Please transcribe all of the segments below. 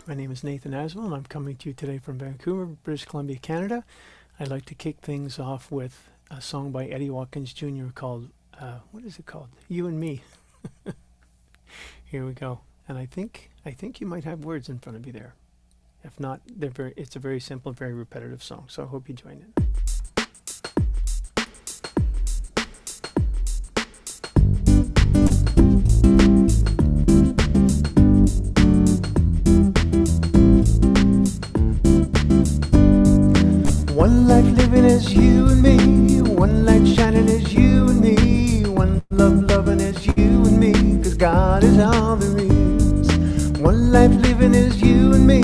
My name is Nathen Aswell, and I'm coming to you today from Vancouver, British Columbia, Canada. I'd like to kick things off with a song by Eddie Watkins Jr. called, what is it called? You and Me. Here we go. And I think you might have words in front of you there. If not, it's a very simple, very repetitive song, so I hope you join in. One life living is you and me. One light shining is you and me. One love loving is you and me. 'Cause God is all there is. One life living is you and me.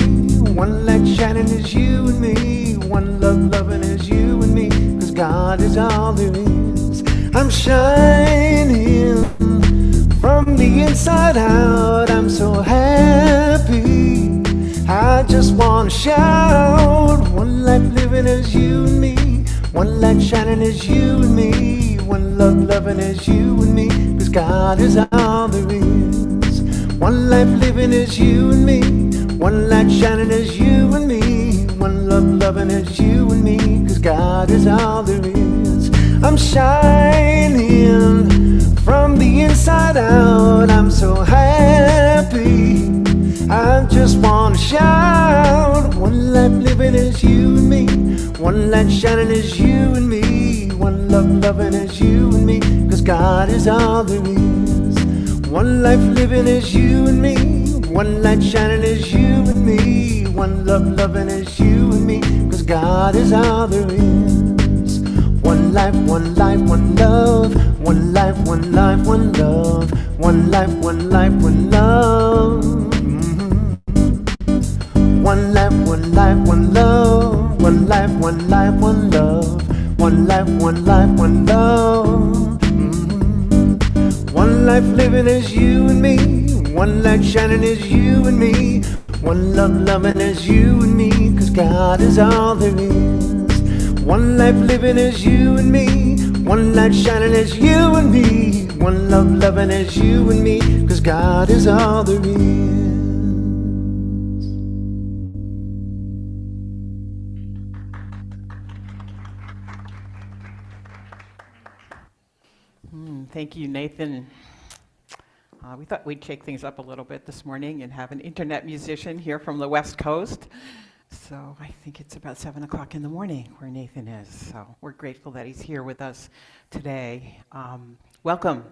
One light shining is you and me. One love loving is you and me. 'Cause God is all there is. I'm shining from the inside out. I'm so happy. I just wanna shout. One life living is you and me. One light shining is you and me. One love loving is you and me. 'Cause God is all there is. One life living is you and me. One light shining is you and me. One love loving is you and me. 'Cause God is all there is. I'm shining from the inside out. I'm so happy. I just wanna shout. One life living is you and me. One light shining is you and me. One love loving is you and me. 'Cause God is all there is. One life living is you and me. One light shining is you and me. One love loving is you and me. 'Cause God is all there is. One life, one life, one love. One life, one life, one love. One life, one life, one love. One life, one life, one love. One life, one life, one love. One life, one life, one love. One life living is you and me. One light shining is you and me. One love loving is you and me. 'Cause God is all there is. One life living is you and me. One light shining is you and me. One love loving is you and me. 'Cause God is all there is. Thank you, Nathen. We thought we'd shake things up a little bit this morning and have an internet musician here from the West Coast. So I think it's about 7 o'clock in the morning where Nathen is. So we're grateful that he's here with us today. Welcome,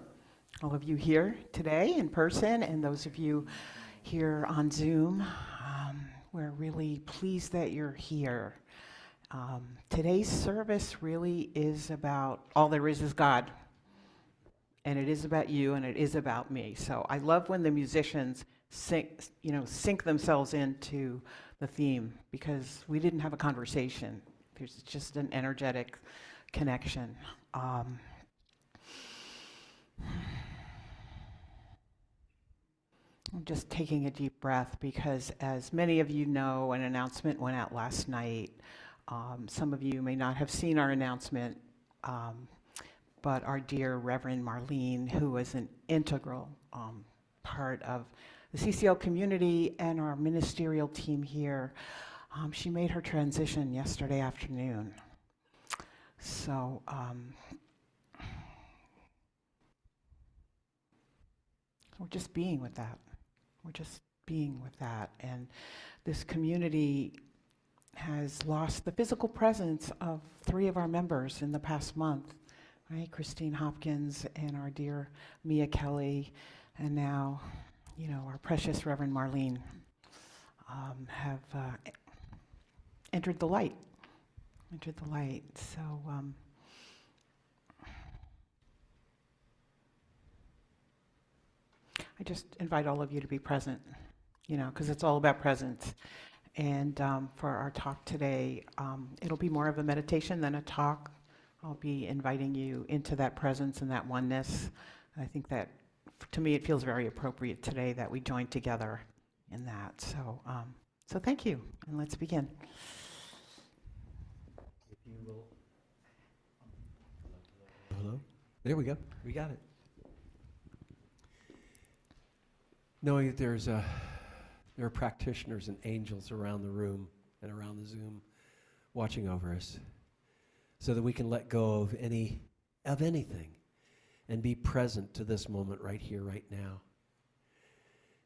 all of you here today in person and those of you here on Zoom. We're really pleased that you're here. Today's service really is about all there is God. And it is about you, and it is about me. So I love when the musicians sync themselves into the theme, because we didn't have a conversation. There's just an energetic connection. I'm just taking a deep breath because, as many of you know, an announcement went out last night. Some of you may not have seen our announcement. But our dear Reverend Marlene, who is an integral part of the CCL community and our ministerial team here, she made her transition yesterday afternoon. So we're just being with that. We're just being with that. And this community has lost the physical presence of 3 of our members in the past month. Right, Christine Hopkins and our dear Mia Kelly, and now, our precious Reverend Marlene have entered the light. So I just invite all of you to be present, because it's all about presence. And for our talk today, it'll be more of a meditation than a talk. I'll be inviting you into that presence and that oneness. I think that, to me, it feels very appropriate today that we join together in that. So thank you, and let's begin. If you will. Hello? There we go. We got it. Knowing that there's There are practitioners and angels around the room and around the Zoom watching over us so that we can let go of anything and be present to this moment right here, right now.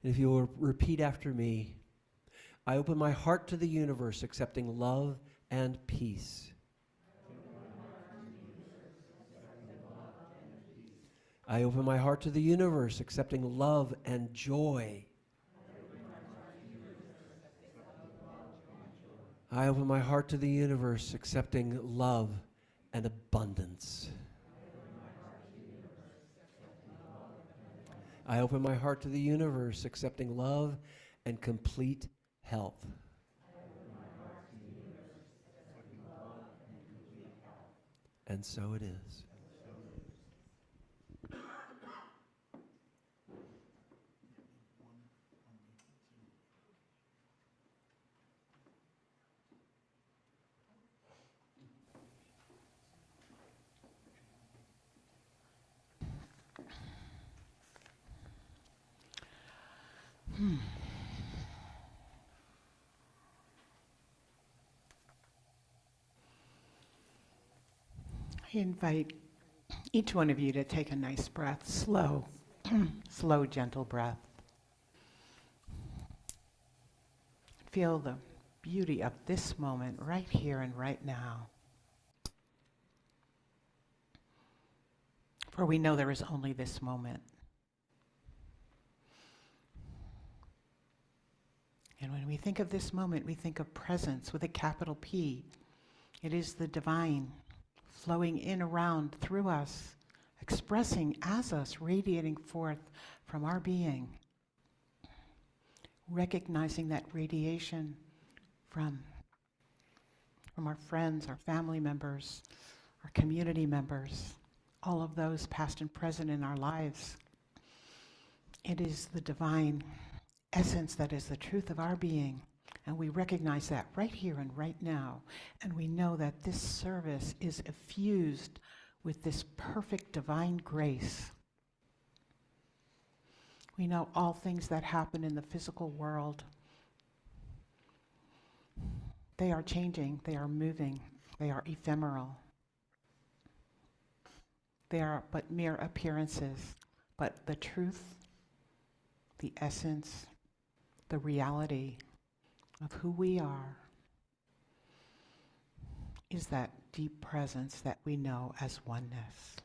And if you will repeat after me, I open my heart to the universe, accepting love and peace. I open my heart to the universe, accepting love and joy. I open my heart to the universe, accepting love and abundance. I open my heart to the universe, accepting love and complete health. And so it is. I invite each one of you to take a nice breath, slow, slow, gentle breath. Feel the beauty of this moment right here and right now. For we know there is only this moment. And when we think of this moment, we think of presence with a capital P. It is the divine flowing in, around, through us, expressing as us, radiating forth from our being. Recognizing that radiation from our friends, our family members, our community members, all of those past and present in our lives. It is the divine essence that is the truth of our being, and we recognize that right here and right now, and we know that this service is effused with this perfect divine grace. We know all things that happen in the physical world, they are changing, they are moving, they are ephemeral. They are but mere appearances, but the truth, the essence, the reality of who we are is that deep presence that we know as oneness.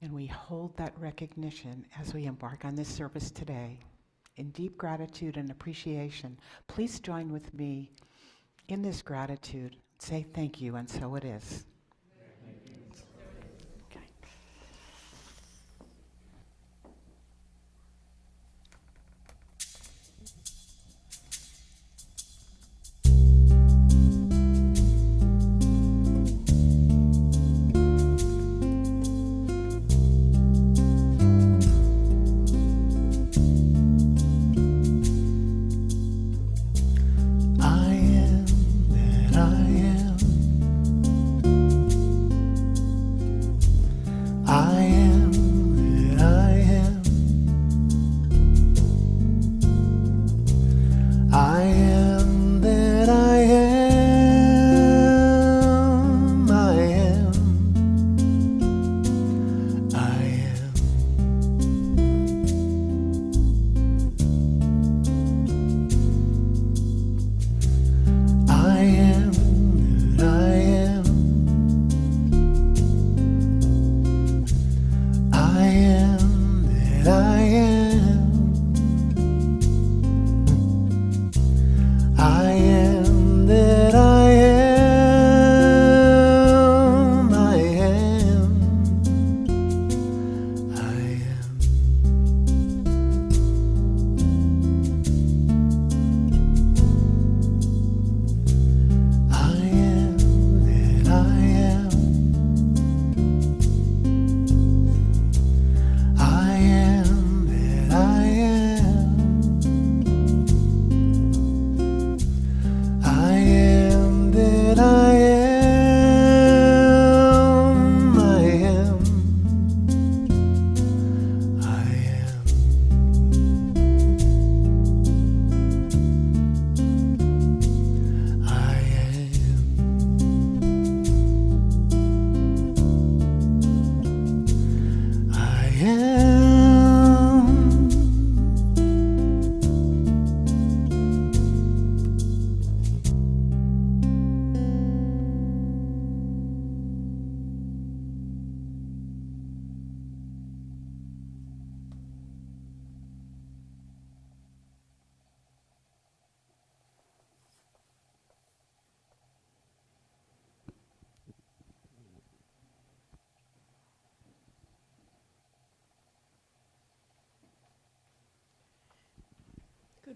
And we hold that recognition as we embark on this service today in deep gratitude and appreciation. Please join with me in this gratitude. Say thank you, and so it is. Okay. I am that I am.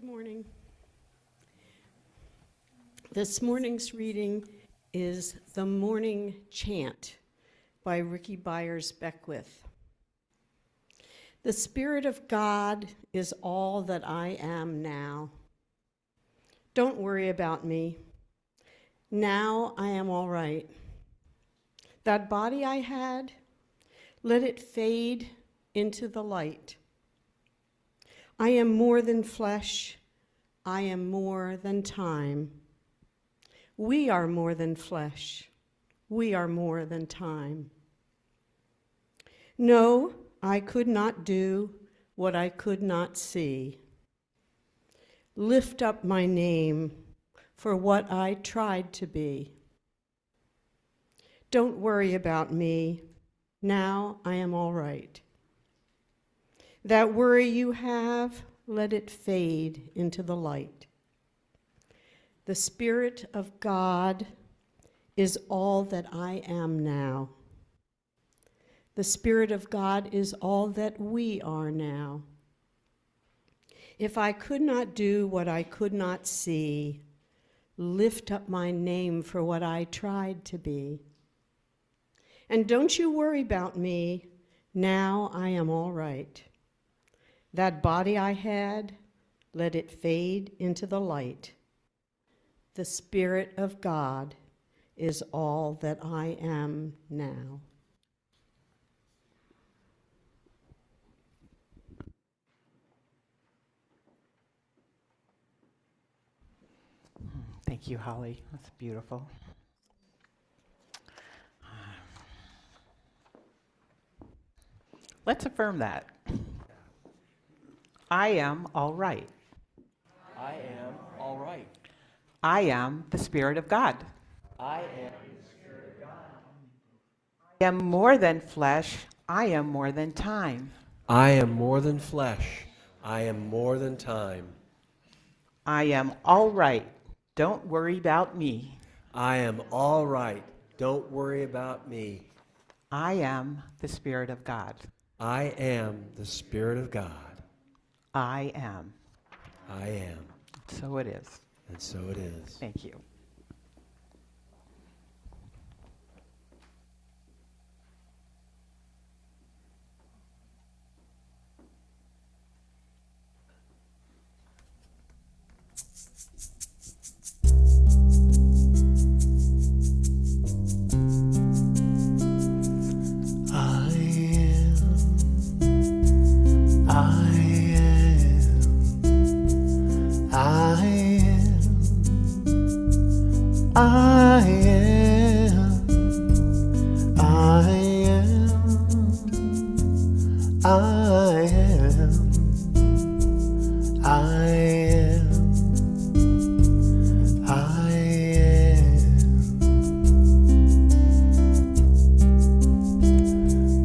morning. This morning's reading is The Morning Chant by Ricky Byers Beckwith. The Spirit of God is all that I am now. Don't worry about me. Now I am all right. That body I had, let it fade into the light. I am more than flesh. I am more than time. We are more than flesh. We are more than time. No, I could not do what I could not see. Lift up my name for what I tried to be. Don't worry about me. Now I am all right. That worry you have, let it fade into the light. The Spirit of God is all that I am now. The Spirit of God is all that we are now. If I could not do what I could not see, lift up my name for what I tried to be. And don't you worry about me, now I am all right. That body I had, let it fade into the light. The Spirit of God is all that I am now. Thank you, Holly. That's beautiful. Let's affirm that. I am all right. I am all right. I am the Spirit of God. I am. I am more than flesh. I am more than time. I am more than flesh. I am more than time. I am all right. Don't worry about me. I am all right. Don't worry about me. I am the Spirit of God. I am the Spirit of God. I am. I am. So it is. And so it is. Thank you.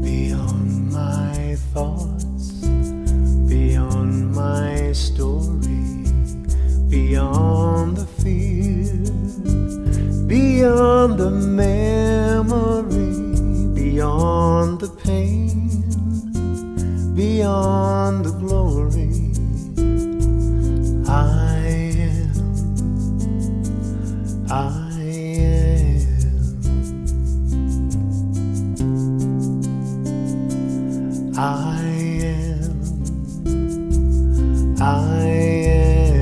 Beyond my thoughts, beyond my story, beyond the fear, beyond the memory, beyond the pain, beyond the glory. I am, I am, I am, I am,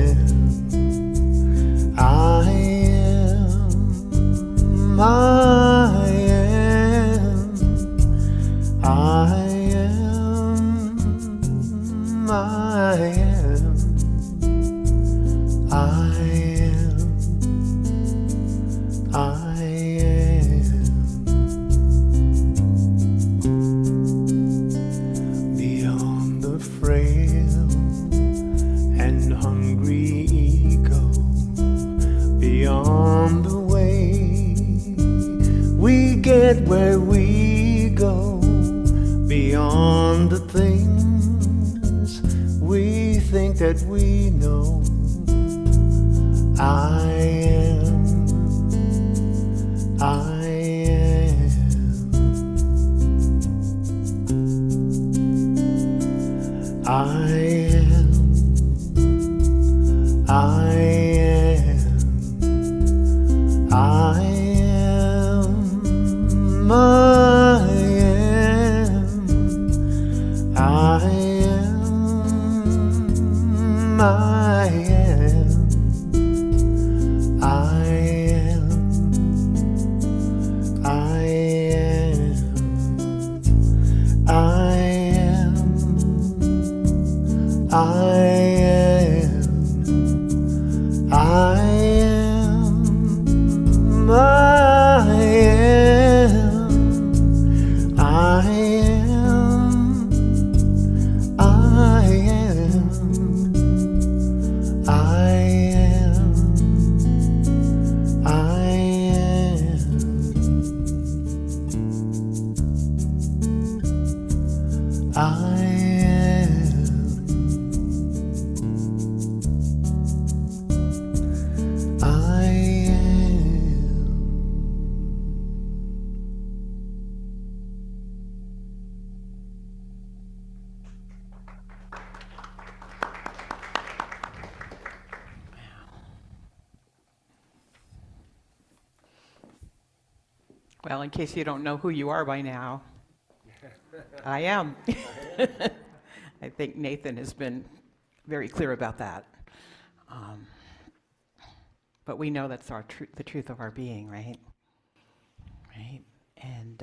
I am, I am, I am, I am, I am, I am. Beyond the frail and hungry ego, beyond the way we get where we go, beyond the things we think that we know. I am, I am, I am, I am, I am, I am, I am, I am, I am, I am, I am, I am, I am, I am, I am, I am, I am, I am, I Well, in case you don't know who you are by now, I am. I think Nathen has been very clear about that. But we know that's the truth of our being, right? Right? And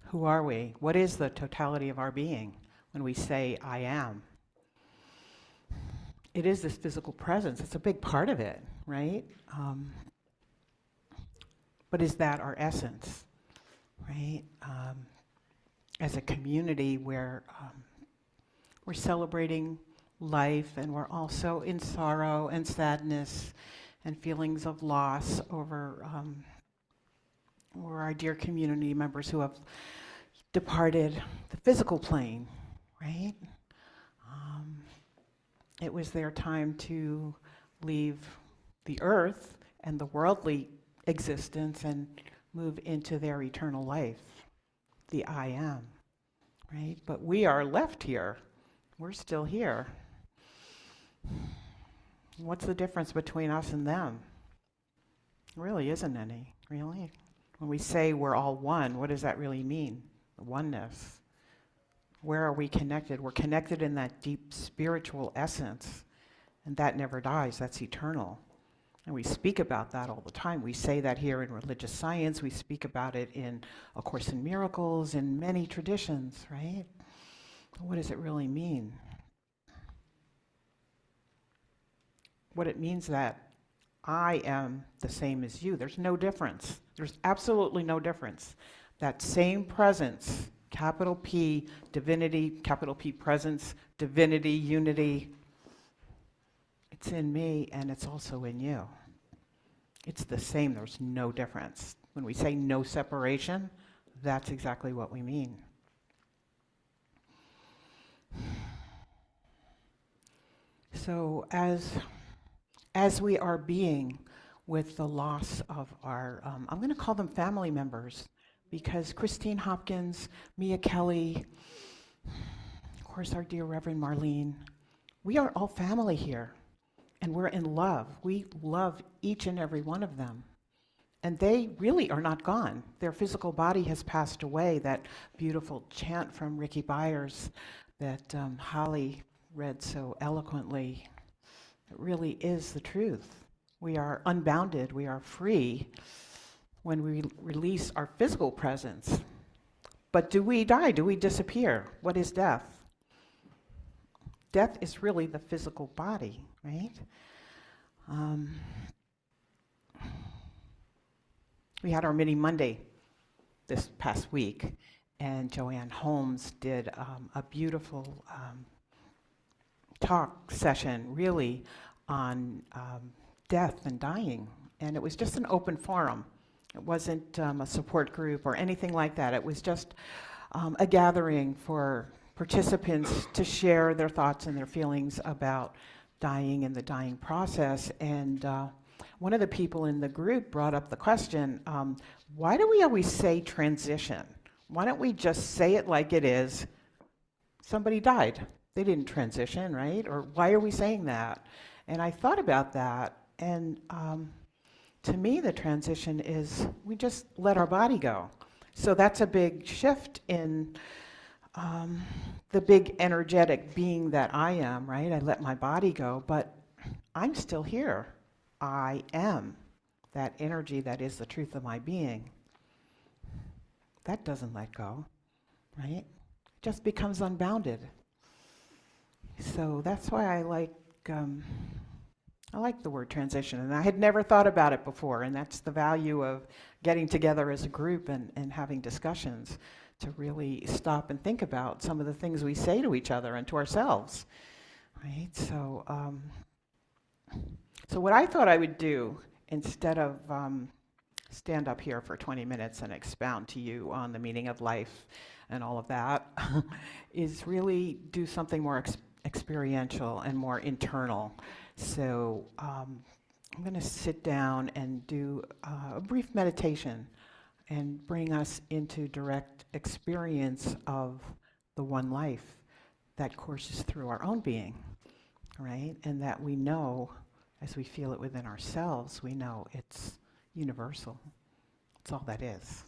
who are we? What is the totality of our being when we say, I am? It is this physical presence. It's a big part of it, right? But is that our essence, right? As a community where we're celebrating life and we're also in sorrow and sadness and feelings of loss over our dear community members who have departed the physical plane, right? It was their time to leave the earth and the worldly existence and move into their eternal life, the I am, right? But we are left here. We're still here. What's the difference between us and them? There really isn't any, really. When we say we're all one, what does that really mean? The oneness. Where are we connected? We're connected in that deep spiritual essence, and that never dies. That's eternal. And we speak about that all the time. We say that here in religious science. We speak about it in A Course in Miracles, in many traditions, right? What does it really mean? What it means that I am the same as you. There's no difference. There's absolutely no difference. That same presence, capital P, divinity, capital P presence, divinity, unity, it's in me and it's also in you. It's the same, there's no difference. When we say no separation, that's exactly what we mean. So as we are being with the loss of our, I'm going to call them family members, because Christine Hopkins, Mia Kelly, of course our dear Reverend Marlene, we are all family here, and we're in love. We love each and every one of them. And they really are not gone. Their physical body has passed away. That beautiful chant from Ricky Byers that Holly read so eloquently, it really is the truth. We are unbounded, we are free when we release our physical presence. But do we die? Do we disappear? What is death? Death is really the physical body, right? We had our Mini Monday this past week, and Joanne Holmes did a beautiful talk session really on death and dying. And it was just an open forum. It wasn't a support group or anything like that. It was just a gathering for participants to share their thoughts and their feelings about dying and the dying process. And one of the people in the group brought up the question, why do we always say transition? Why don't we just say it like it is? Somebody died. They didn't transition, right? Or why are we saying that? And I thought about that, and to me, the transition is we just let our body go. So that's a big shift in the big energetic being that I am, right? I let my body go, but I'm still here. I am that energy that is the truth of my being. That doesn't let go, right? It just becomes unbounded. So that's why I like the word transition, and I had never thought about it before, and that's the value of getting together as a group and having discussions to really stop and think about some of the things we say to each other and to ourselves, right? So what I thought I would do, instead of stand up here for 20 minutes and expound to you on the meaning of life and all of that, is really do something more experiential and more internal. So I'm going to sit down and do a brief meditation and bring us into direct experience of the one life that courses through our own being, right? And that we know, as we feel it within ourselves, we know it's universal. It's all that is.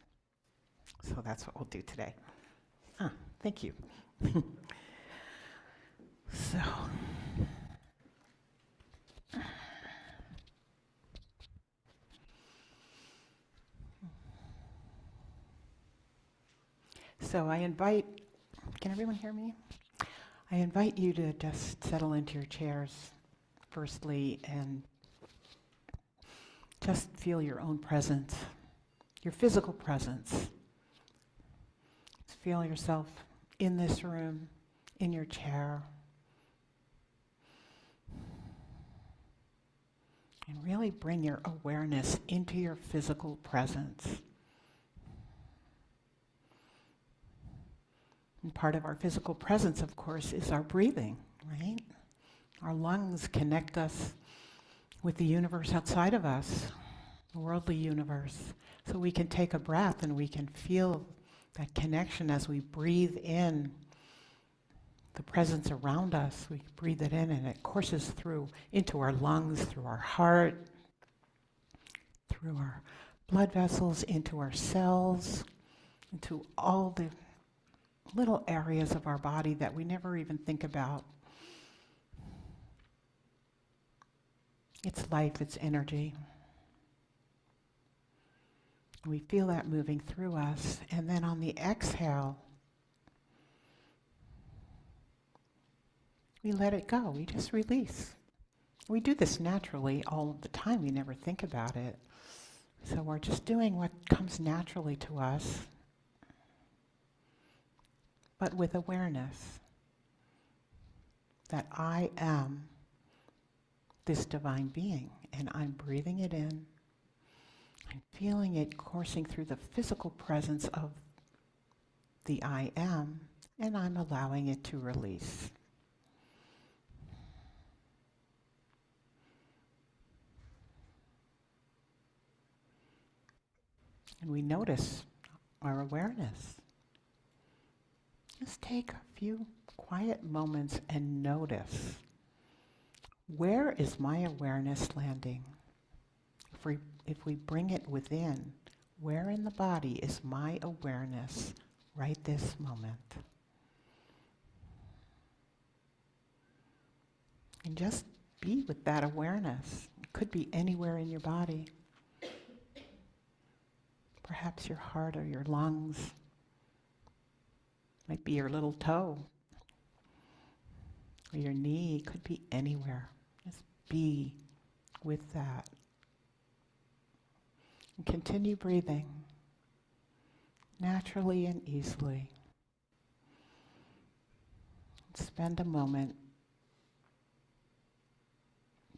So that's what we'll do today. Thank you. So I invite, can everyone hear me? I invite you to just settle into your chairs firstly and just feel your own presence, your physical presence. Feel yourself in this room, in your chair. And really bring your awareness into your physical presence. And part of our physical presence, of course, is our breathing, right? Our lungs connect us with the universe outside of us, the worldly universe. So we can take a breath and we can feel that connection as we breathe in the presence around us. We breathe it in and it courses through into our lungs, through our heart, through our blood vessels, into our cells, into all the little areas of our body that we never even think about. It's life, it's energy. We feel that moving through us, and then on the exhale, we let it go. We just release. We do this naturally all of the time. We never think about it. So we're just doing what comes naturally to us, but with awareness that I am this divine being, and I'm breathing it in. I'm feeling it coursing through the physical presence of the I am, and I'm allowing it to release. And we notice our awareness. Just take a few quiet moments and notice, where is my awareness landing? If we bring it within, where in the body is my awareness right this moment? And just be with that awareness. It could be anywhere in your body. Perhaps your heart or your lungs. Might be your little toe. Or your knee. It could be anywhere. Just be with that. And continue breathing naturally and easily. Spend a moment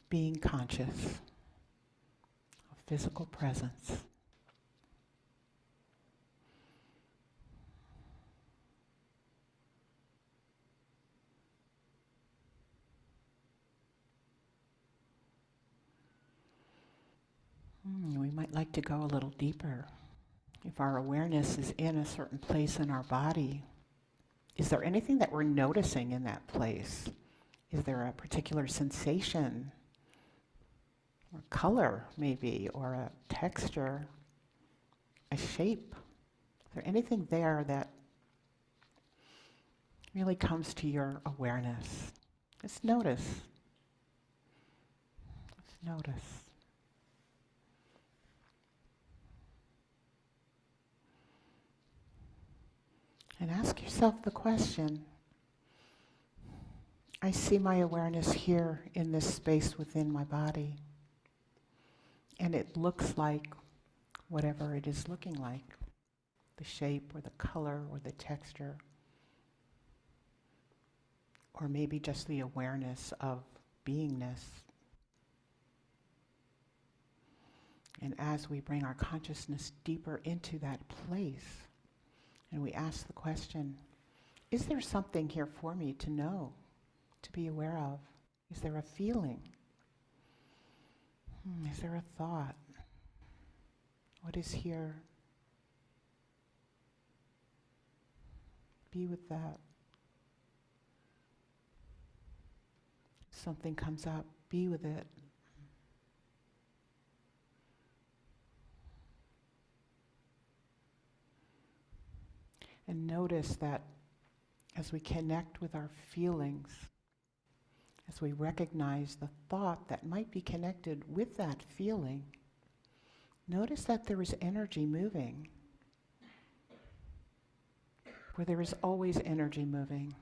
being conscious of physical presence. We might like to go a little deeper. If our awareness is in a certain place in our body, is there anything that we're noticing in that place? Is there a particular sensation or color maybe, or a texture, a shape. Is there anything there that really comes to your awareness? Just notice. Just notice. And ask yourself the question, I see my awareness here in this space within my body, and it looks like whatever it is looking like, the shape or the color or the texture, or maybe just the awareness of beingness. And as we bring our consciousness deeper into that place, and we ask the question, is there something here for me to know, to be aware of? Is there a feeling? Is there a thought? What is here? Be with that. If something comes up, be with it. And notice that as we connect with our feelings, as we recognize the thought that might be connected with that feeling, notice that there is energy moving, where there is always energy moving.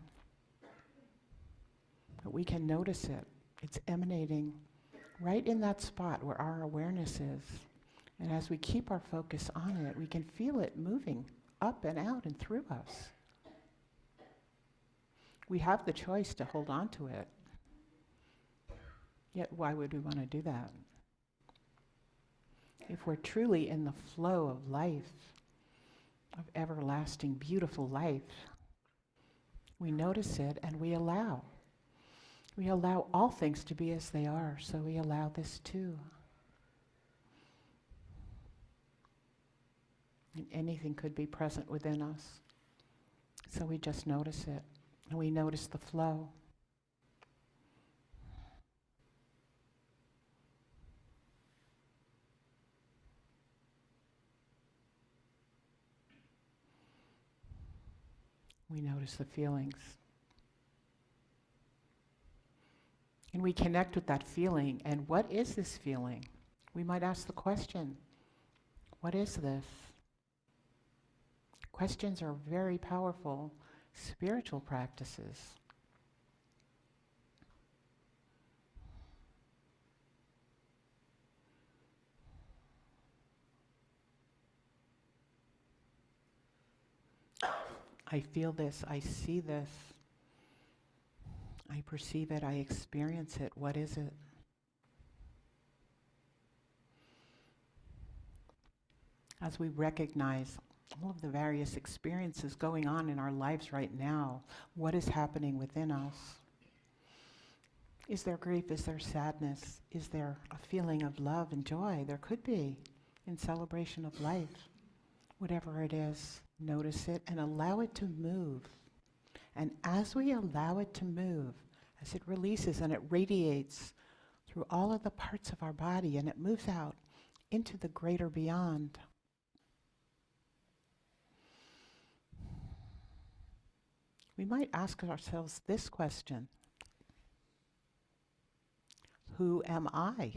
But we can notice it. It's emanating right in that spot where our awareness is. And as we keep our focus on it, we can feel it moving up and out and through us. We have the choice to hold on to it. Yet why would we want to do that? If we're truly in the flow of life, of everlasting, beautiful life, we notice it and we allow. We allow all things to be as they are, so we allow this too. And anything could be present within us. So we just notice it, and we notice the flow. We notice the feelings. And we connect with that feeling, and what is this feeling? We might ask the question, what is this? Questions are very powerful spiritual practices. I feel this, I see this, I perceive it, I experience it. What is it? As we recognize all of the various experiences going on in our lives right now, what is happening within us? Is there grief? Is there sadness? Is there a feeling of love and joy? There could be in celebration of life. Whatever it is, notice it and allow it to move. And as we allow it to move, as it releases and it radiates through all of the parts of our body and it moves out into the greater beyond, we might ask ourselves this question: who am I?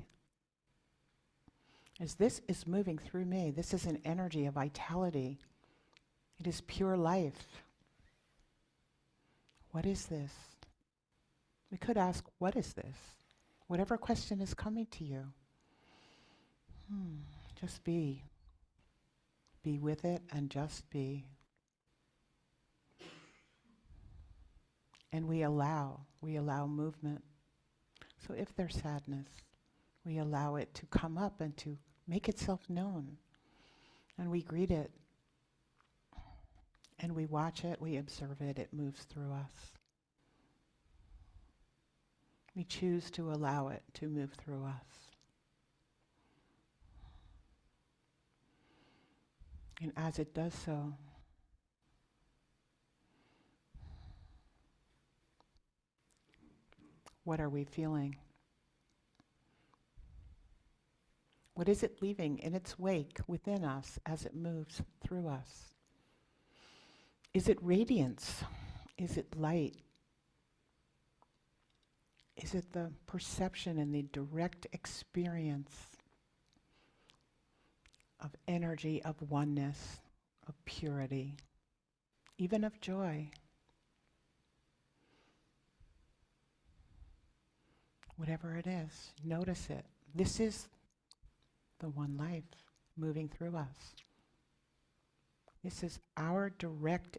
As this is moving through me, this is an energy of vitality. It is pure life. What is this? We could ask, what is this? Whatever question is coming to you. Just be. Be with it and just be. And we allow movement. So if there's sadness, we allow it to come up and to make itself known. And we greet it. And we watch it, we observe it, it moves through us. We choose to allow it to move through us. And as it does so, what are we feeling? What is it leaving in its wake within us as it moves through us? Is it radiance? Is it light? Is it the perception and the direct experience of energy, of oneness, of purity, even of joy? Whatever it is, notice it. This is the one life moving through us. This is our direct,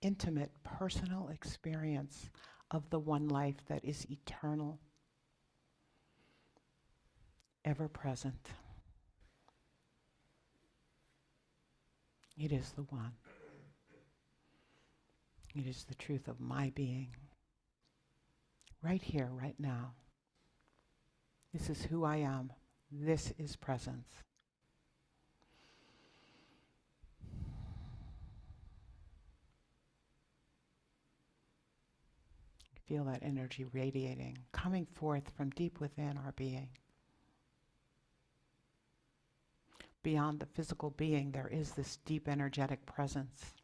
intimate, personal experience of the one life that is eternal, ever present. It is the one. It is the truth of my being. Right here, right now. This is who I am. This is presence. Feel that energy radiating, coming forth from deep within our being. Beyond the physical being, there is this deep energetic presence.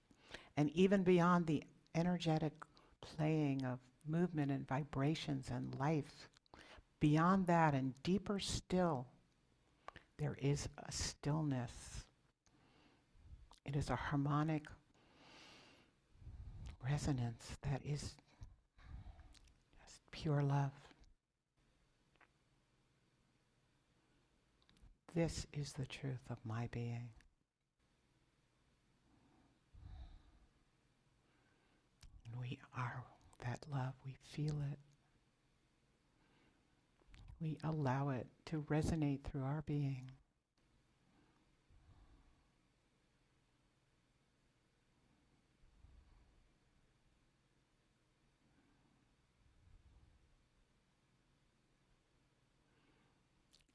And even beyond the energetic playing of movement and vibrations and life, beyond that and deeper still, there is a stillness. It is a harmonic resonance that is just pure love. This is the truth of my being. And we are that love. We feel it. We allow it to resonate through our being.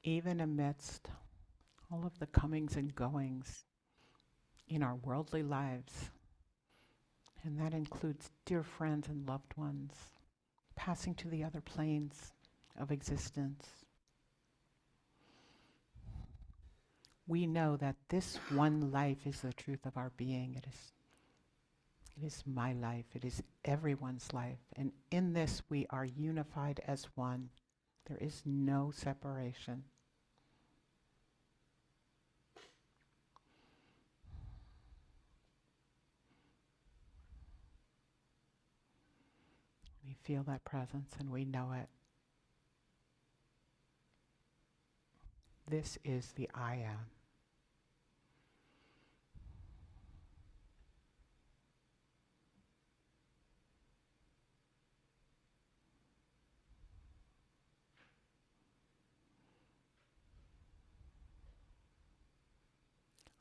Even amidst all of the comings and goings in our worldly lives, and that includes dear friends and loved ones, passing to the other planes of existence. We know that this one life is the truth of our being. It is my life. It is everyone's life. And in this we are unified as one. There is no separation. We feel that presence and we know it. This is the I am.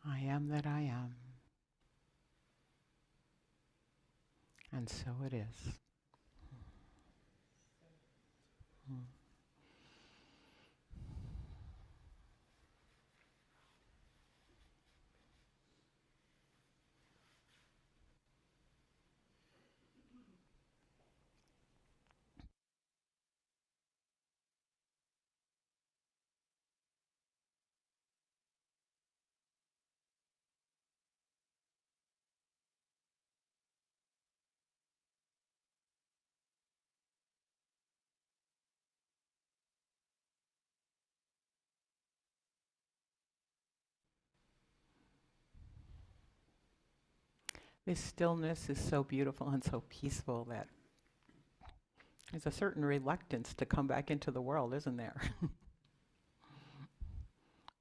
I am that I am. And so it is. Mm. This stillness is so beautiful and so peaceful that there's a certain reluctance to come back into the world, isn't there?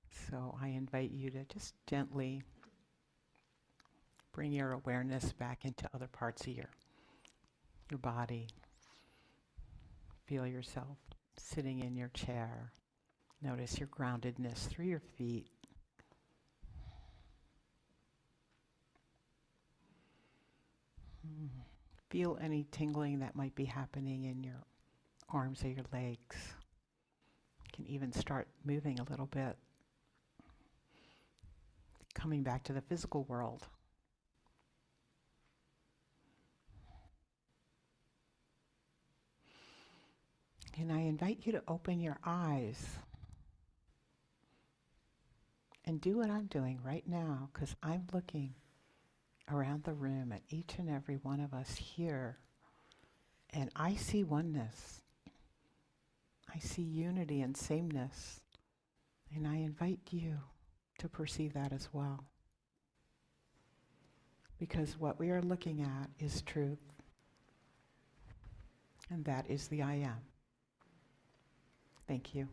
So I invite you to just gently bring your awareness back into other parts of your body. Feel yourself sitting in your chair. Notice your groundedness through your feet. Feel any tingling that might be happening in your arms or your legs. You can even start moving a little bit. Coming back to the physical world. And I invite you to open your eyes and do what I'm doing right now, because I'm looking around the room at each and every one of us here, and I see oneness. I see unity and sameness, and I invite you to perceive that as well. Because what we are looking at is truth, and that is the I am. Thank you.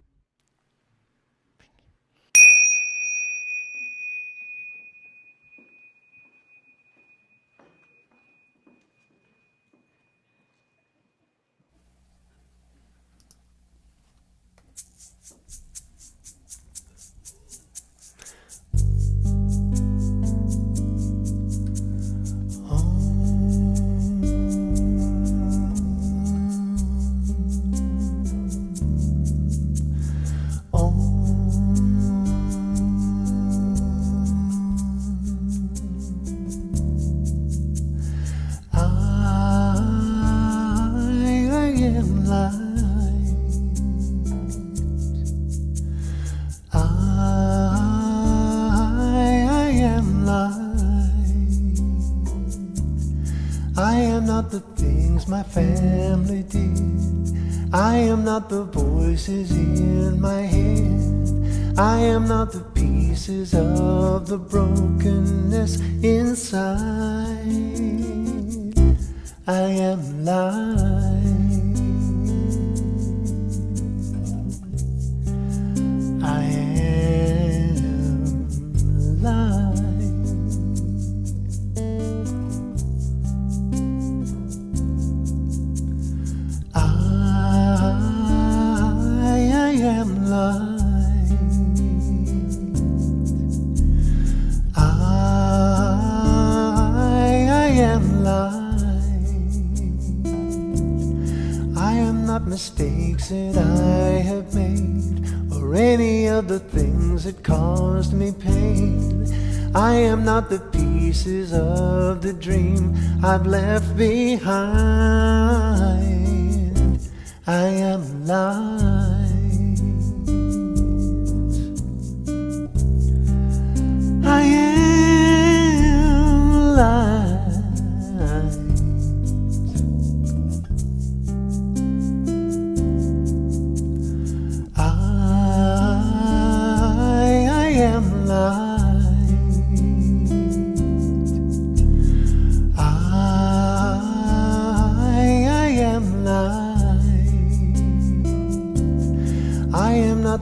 The things my family did. I am not the voices in my head. I am not the pieces of the brokenness inside. I am light. I am light. Mistakes that I have made, or any of the things that caused me pain. I am not the pieces of the dream I've left behind. I am light. I am light.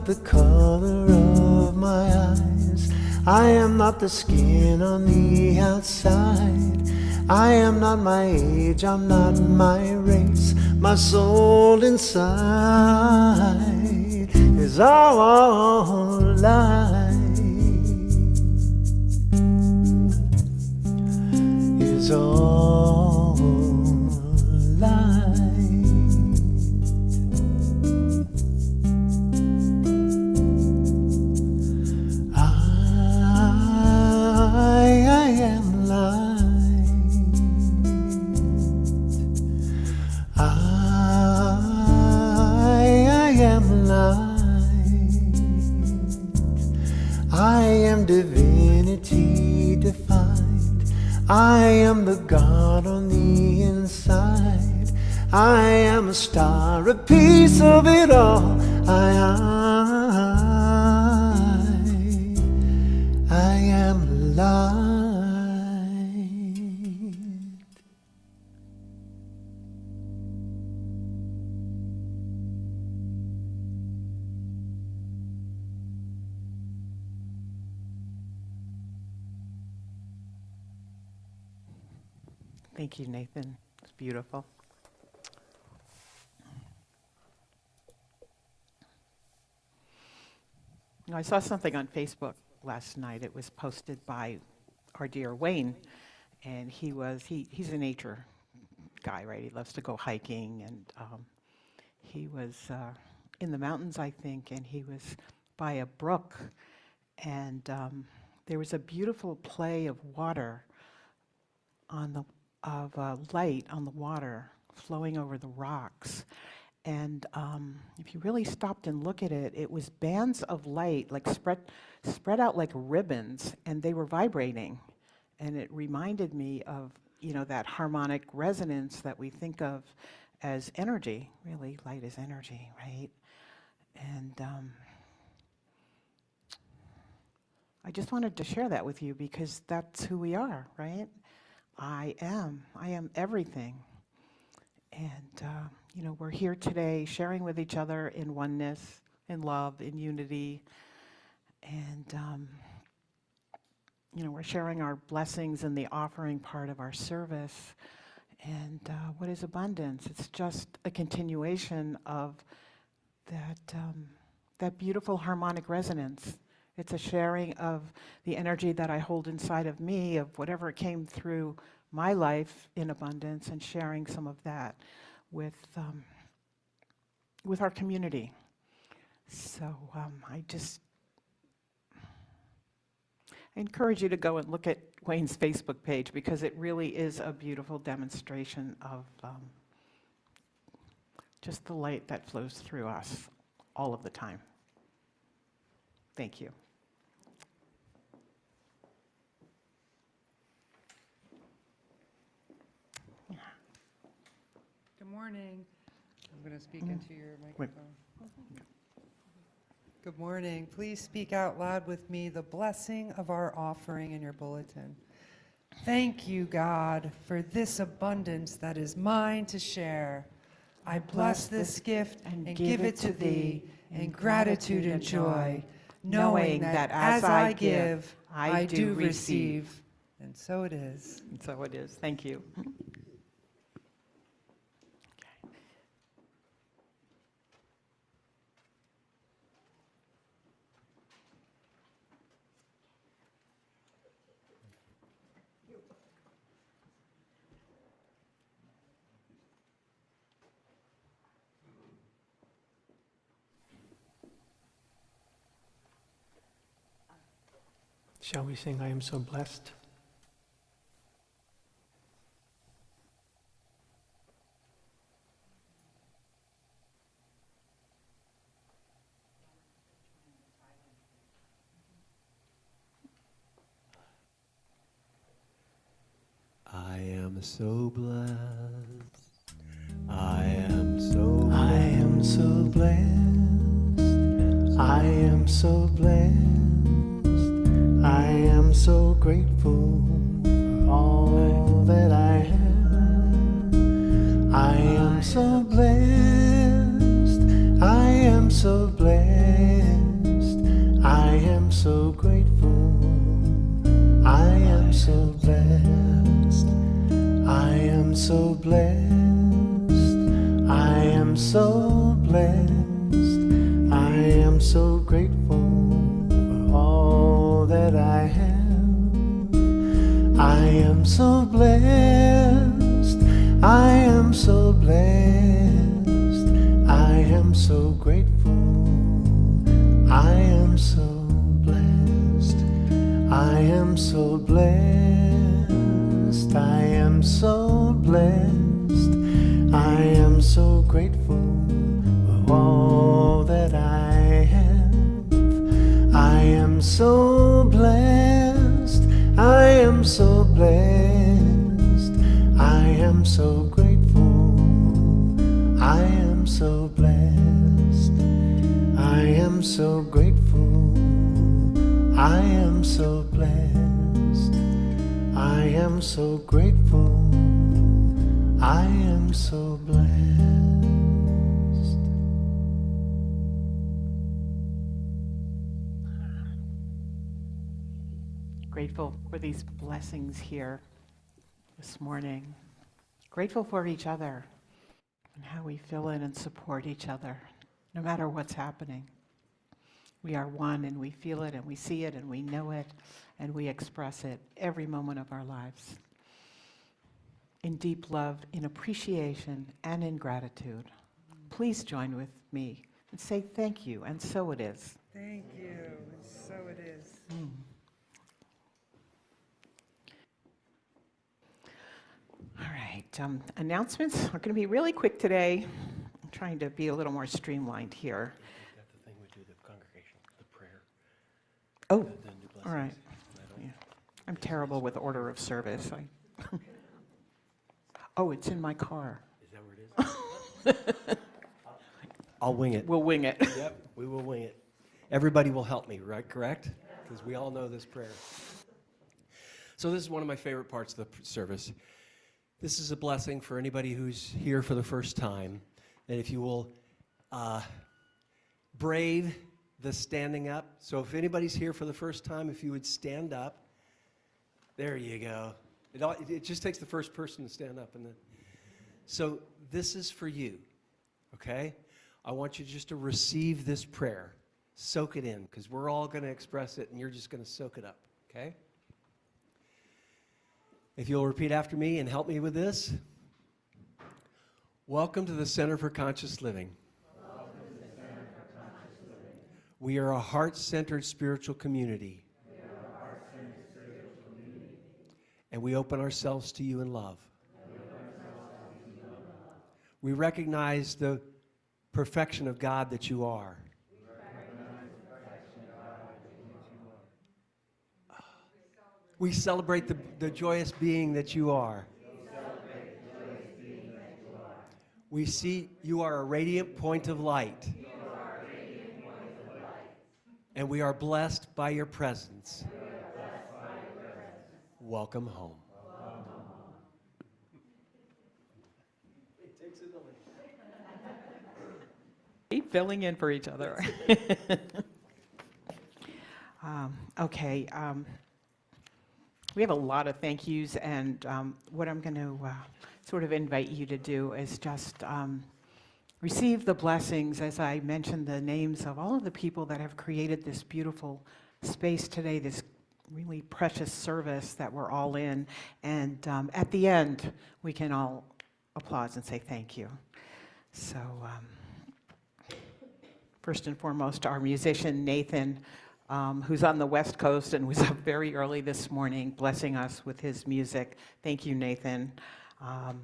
The color of my eyes. I am not the skin on the outside. I am not my age, I'm not my race. My soul inside is all light. Is all light. I am divinity defined. I am the God on the inside. I am a star, a piece of it all. I am light. Thank you, Nathan. It's beautiful. I saw something on Facebook last night. It was posted by our dear Wayne, and he's a nature guy, right? He loves to go hiking, and he was in the mountains, I think, and he was by a brook, and there was a beautiful play of water light on the water flowing over the rocks. And if if you really stopped and look at it, it was bands of light, like spread out like ribbons, and they were vibrating. And it reminded me of, that harmonic resonance that we think of as energy. Really, light is energy, right? And I just wanted to share that with you because that's who we are, right? I am everything. And, we're here today sharing with each other in oneness, in love, in unity. And, we're sharing our blessings in the offering part of our service. And what is abundance? It's just a continuation of that beautiful harmonic resonance. It's a sharing of the energy that I hold inside of me, of whatever came through my life in abundance, and sharing some of that with our community. So I encourage you to go and look at Wayne's Facebook page, because it really is a beautiful demonstration of just the light that flows through us all of the time. Thank you. Good morning. I'm going to speak into your microphone. Good morning. Please speak out loud with me the blessing of our offering in your bulletin. Thank you, God, for this abundance that is mine to share. I bless this gift and give it to thee in gratitude and joy, knowing that as I give, I do receive. And so it is. And so it is. Thank you. Shall we sing I Am So Blessed? I am so blessed. I am so blessed. I am so blessed. I am so blessed. I am so grateful for all that I have. I am so blessed. I am so blessed. I am so grateful. I am so blessed. I am so blessed. I am so blessed. I am so grateful for all that I have. I am so blessed. I am so blessed. I am so grateful. I am so blessed. I am so blessed. I am so blessed. I am so grateful for all that I have. I am so blessed. I am so blessed. I am so grateful. I am so blessed. I am so grateful. I am so blessed. I am so grateful. I am so blessed. Grateful for these blessings here this morning. Grateful for each other and how we fill in and support each other, no matter what's happening. We are one, and we feel it, and we see it, and we know it, and we express it every moment of our lives. In deep love, in appreciation, and in gratitude. Please join with me and say thank you, and so it is. Thank you. And so it is. All right, announcements are going to be really quick today. I'm trying to be a little more streamlined here. That's the thing we do, the congregation, the prayer. Oh, the new all right. blessings. I don't- Yeah. I'm terrible with order of service. Oh, it's in my car. Is that where it is? I'll wing it. We'll wing it. Yep, we will wing it. Everybody will help me, right? Correct? Because we all know this prayer. So this is one of my favorite parts of the service. This is a blessing for anybody who's here for the first time. And if you will brave the standing up. So if anybody's here for the first time, if you would stand up. There you go. It just takes the first person to stand up. So this is for you, okay? I want you just to receive this prayer. Soak it in, because we're all going to express it, and you're just going to soak it up, okay? If you'll repeat after me and help me with this. Welcome to the Center for Conscious Living. We are a heart-centered spiritual community. And we open ourselves to you in love. We recognize the perfection of God that you are. We celebrate the joyous being that you are. We see you are a radiant point of light. And we are blessed by your presence. Welcome home. Keep filling in for each other. Okay. We have a lot of thank yous, and what I'm going to sort of invite you to do is just receive the blessings, as I mentioned the names of all of the people that have created this beautiful space today, this really precious service that we're all in. And at the end, we can all applause and say thank you. So first and foremost, our musician, Nathen, who's on the West Coast and was up very early this morning blessing us with his music. Thank you, Nathen.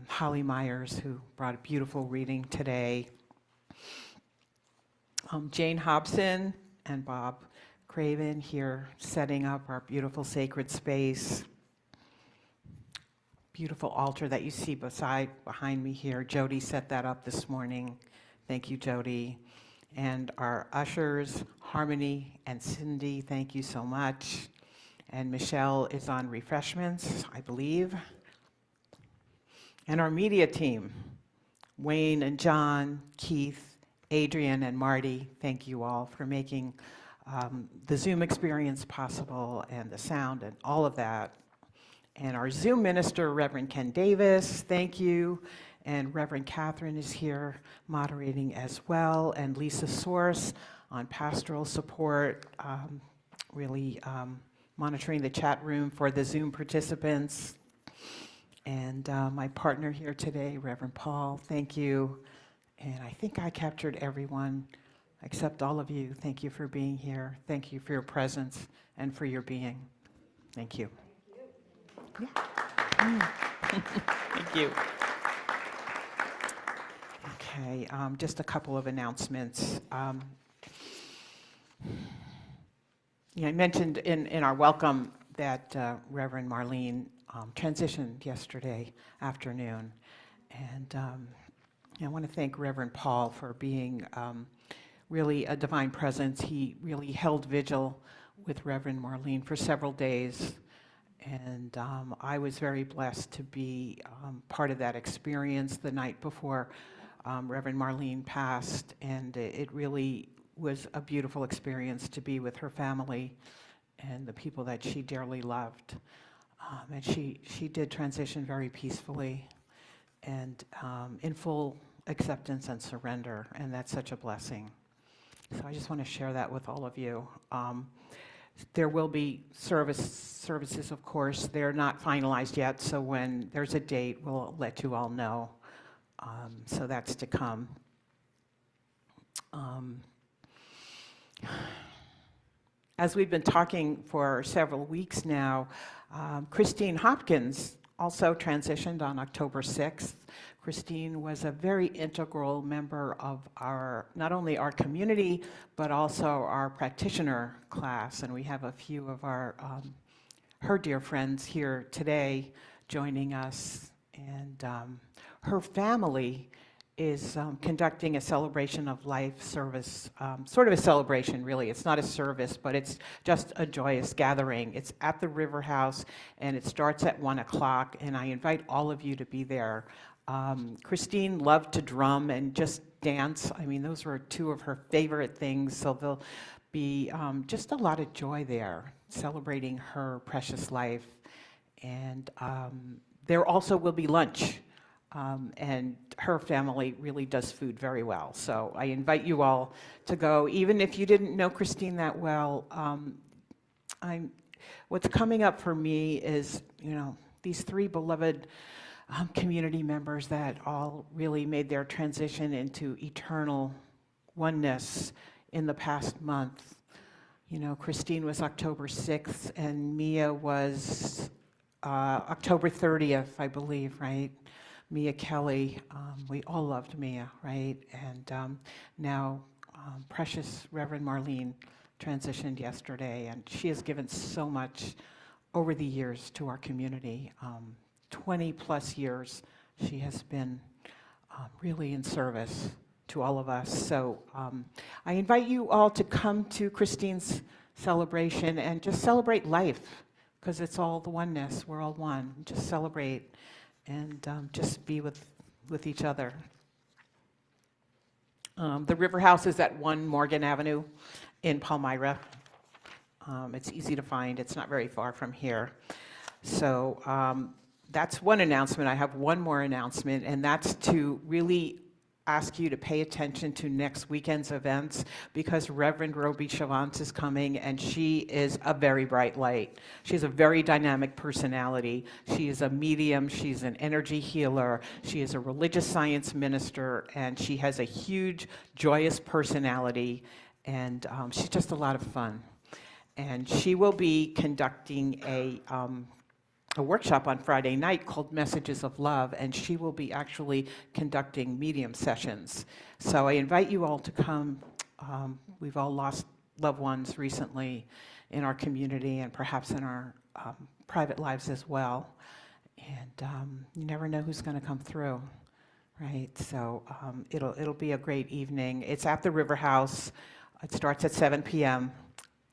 Holly Myers, who brought a beautiful reading today. Jane Hobson and Bob Craven here setting up our beautiful sacred space. Beautiful altar that you see behind me here. Jody set that up this morning. Thank you, Jody. And our ushers, Harmony and Cindy, thank you so much. And Michelle is on refreshments, I believe. And our media team, Wayne and John, Keith, Adrian, and Marty, thank you all for making the Zoom experience possible, and the sound and all of that. And our Zoom minister, Reverend Ken Davis, thank you. And Reverend Catherine is here moderating as well, and Lisa Source on pastoral support, really monitoring the chat room for the Zoom participants. And my partner here today, Reverend Paul, thank you. And I think I captured everyone except all of you. Thank you for being here. Thank you for your presence and for your being. Thank you. Yeah. Thank you. Okay, just a couple of announcements. I mentioned in our welcome that Reverend Marlene transitioned yesterday afternoon. And I want to thank Reverend Paul for being really a divine presence. He really held vigil with Reverend Marlene for several days. And I was very blessed to be part of that experience the night before Reverend Marlene passed, and it really was a beautiful experience to be with her family and the people that she dearly loved. And she did transition very peacefully and in full acceptance and surrender, and that's such a blessing. So I just want to share that with all of you. There will be services, of course. They're not finalized yet, so when there's a date, we'll let you all know. So that's to come. As we've been talking for several weeks now, Christine Hopkins also transitioned on October 6th. Christine was a very integral member of our, not only our community, but also our practitioner class. And we have a few of our, her dear friends here today joining us. And her family is conducting a celebration of life service, sort of a celebration, really. It's not a service, but it's just a joyous gathering. It's at the River House, and it starts at 1 o'clock, and I invite all of you to be there. Christine loved to drum and just dance. I mean, those were two of her favorite things, so there'll be just a lot of joy there, celebrating her precious life. And there also will be lunch. And her family really does food very well. So I invite you all to go. Even if you didn't know Christine that well, what's coming up for me is, these three beloved community members that all really made their transition into eternal oneness in the past month. Christine was October 6th, and Mia was October 30th, I believe, right? Mia Kelly, we all loved Mia, right? And now precious Reverend Marlene transitioned yesterday, and she has given so much over the years to our community. 20 plus years she has been really in service to all of us. So I invite you all to come to Christine's celebration and just celebrate life, because it's all the oneness. We're all one. Just celebrate and just be with each other. The River House is at 1 Morgan Avenue in Palmyra. It's easy to find. It's not very far from here. So that's one announcement. I have one more announcement, and that's to really ask you to pay attention to next weekend's events, because Reverend Roby Chavance is coming, and she is a very bright light. She's a very dynamic personality. She is a medium. She's an energy healer. She is a religious science minister, and she has a huge, joyous personality, and she's just a lot of fun. And she will be conducting a workshop on Friday night called Messages of Love, and she will be actually conducting medium sessions. So I invite you all to come. We've all lost loved ones recently in our community and perhaps in our private lives as well. And you never know who's going to come through, right? So it'll be a great evening. It's at the River House. It starts at 7 p.m.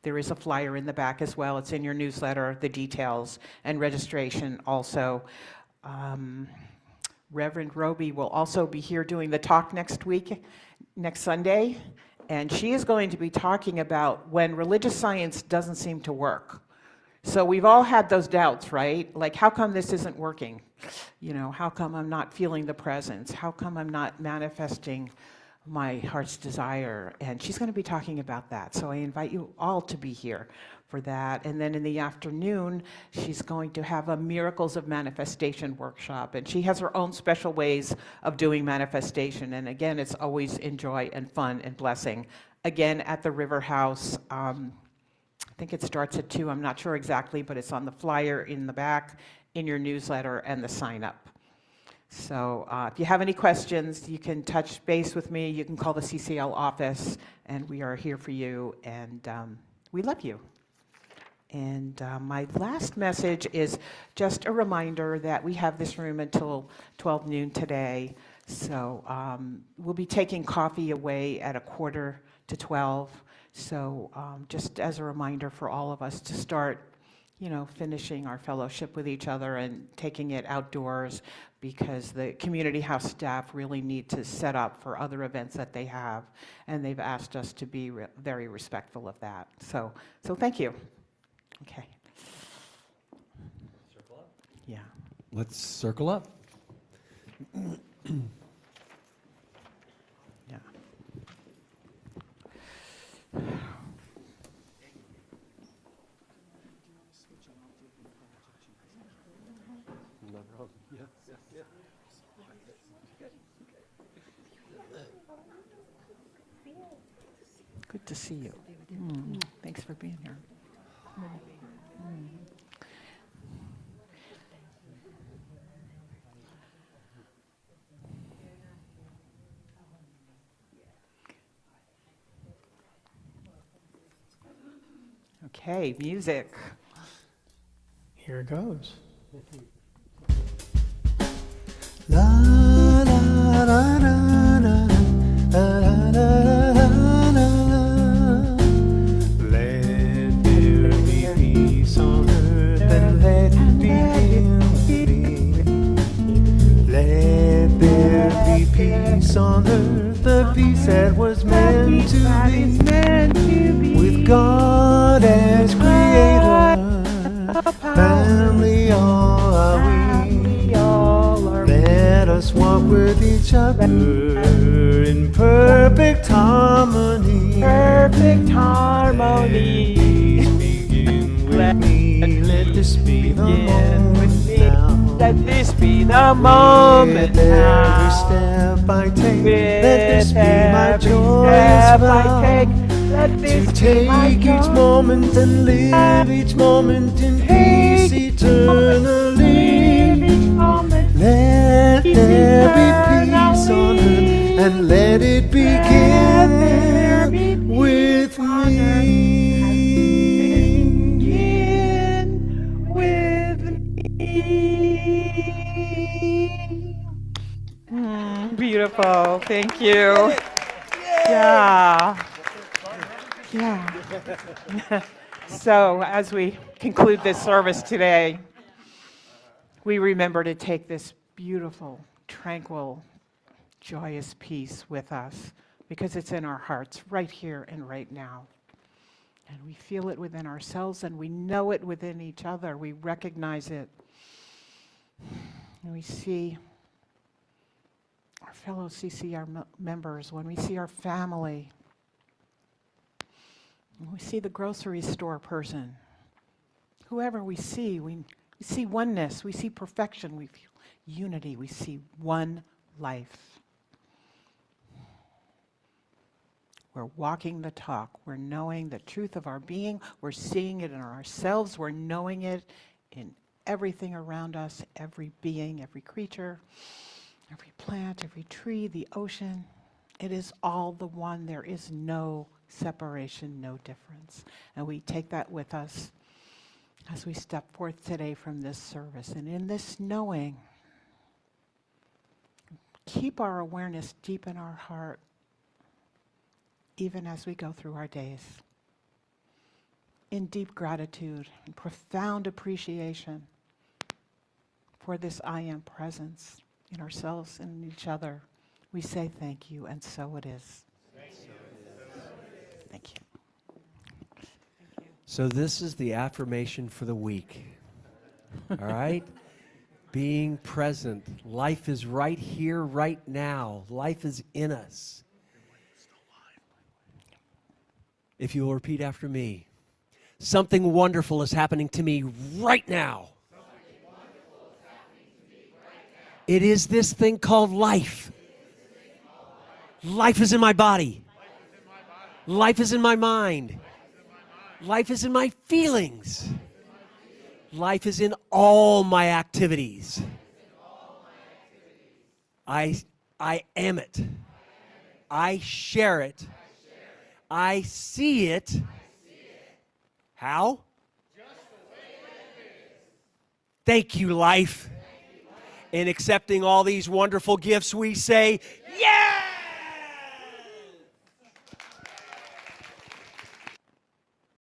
There is a flyer in the back as well. It's in your newsletter, the details, and registration also. Reverend Roby will also be here doing the talk next Sunday, and she is going to be talking about when religious science doesn't seem to work. So we've all had those doubts, right? Like, how come this isn't working? How come I'm not feeling the presence? How come I'm not manifesting my heart's desire? And she's going to be talking about that. So I invite you all to be here for that. And then in the afternoon, she's going to have a Miracles of Manifestation workshop. And she has her own special ways of doing manifestation. And again, it's always in joy and fun and blessing. Again, at the River House, I think it starts at 2. I'm not sure exactly, but it's on the flyer in the back, in your newsletter, and the sign up. So if you have any questions, you can touch base with me. You can call the CCL office, and we are here for you, and we love you. And my last message is just a reminder that we have this room until 12 noon today. So we'll be taking coffee away at 11:45. So just as a reminder for all of us to start finishing our fellowship with each other and taking it outdoors, because the community house staff really need to set up for other events that they have, and they've asked us to be very respectful of that. So thank you. Okay. Circle up. Yeah. Let's circle up. Yeah. Good to see you. Thanks for being here. Okay, music. Here it goes. La la la la la la la la la. Let there be peace on earth and let it begin with me. Let there be peace on earth, the peace that was meant to be. With God as creator, family all are we. Let us walk with each other in perfect harmony. Perfect harmony. Peace begin with me. Let this be the moment now. Let this be the moment With every now. step I take, With let this be my every joyous step vow. I take, let this To be my take each joy. moment and live each moment in peace eternally. Let there be peace on earth and let it begin with me. Begin with me. Beautiful. Thank you. Yeah. Yeah. So, as we conclude this service today, we remember to take this beautiful, tranquil, joyous peace with us because it's in our hearts right here and right now. And we feel it within ourselves and we know it within each other. We recognize it. And we see our fellow CCR members, when we see our family, when we see the grocery store person, whoever we see oneness, we see perfection, we feel unity, we see one life. We're walking the talk. We're knowing the truth of our being. We're seeing it in ourselves. We're knowing it in everything around us, every being, every creature, every plant, every tree, the ocean. It is all the one. There is no separation, no difference. And we take that with us as we step forth today from this service. And in this knowing, keep our awareness deep in our heart, even as we go through our days. In deep gratitude and profound appreciation for this I am presence in ourselves and in each other, we say thank you, and so it is. Thank you. So this is the affirmation for the week. All right? Being present. Life is right here, right now. Life is in us. If you will repeat after me. Something wonderful is happening to me right now. It is this thing called life. Life is in my body. Life is in my mind. Life is in my feelings. Life is in all my activities. I am it. I share it. I see it. How? Thank you, life. In accepting all these wonderful gifts, we say, yeah!